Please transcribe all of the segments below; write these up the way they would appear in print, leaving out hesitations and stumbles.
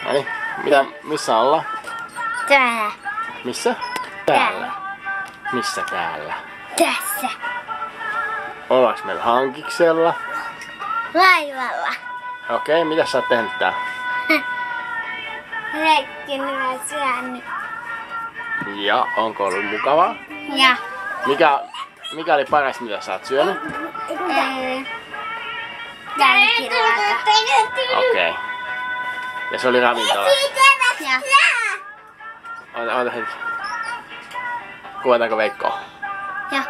Noniin, missä ollaan? Täällä. Missä? Täällä. Missä täällä? Tässä. Ollaanko meillä Hankiksella? Laivalla. Okei, mitä sä oot tehnyt täällä? Leikkinyt ja syönyt. Ja onko ollut mukavaa? Ja. Mikä oli paras, mitä sä oot syönyt? Jälkiruoka. Okei. Ja se oli ravintola. Ja. Ota hetki. Kuvataanko Veikkoa? Ja.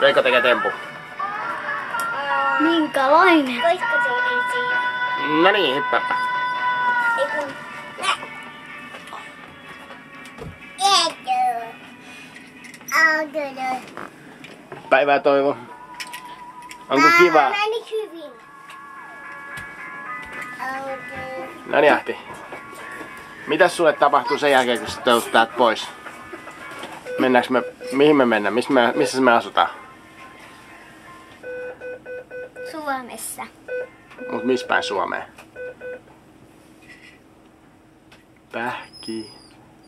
Veikko tekee tempu. Minkälainen? Voisiko se oli siinä? No niin, hyppääpä. Ei kun... Päivää Toivo. Onko kiva? Meni hyvin. Noniin Ahti. Mitäs sulle tapahtuu sen jälkeen, kun sä tulet täältä pois? Mihin me mennään? Missä me asutaan? Suomessa. Mut missä päin Suomeen? Pähki.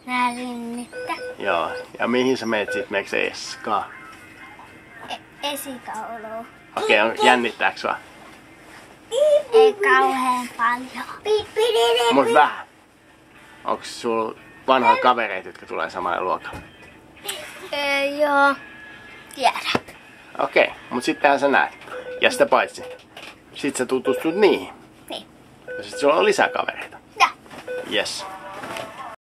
Välinnettä. Joo. Ja mihin sä meet sit? Meneekö se Eskaa? Esikouluun. Okei, jännittääks sua? Ei kauhean paljon. Mut vähän. Onks sulla vanhoja kavereita, jotka tulee samalle luokalle? Joo. Tiedä. Okei, mut sittenhän sä näet. Ja sitä paitsi. Sit sä tutustut niihin. Niin. Ja sit sulla on lisää kavereita. Ja. Yes.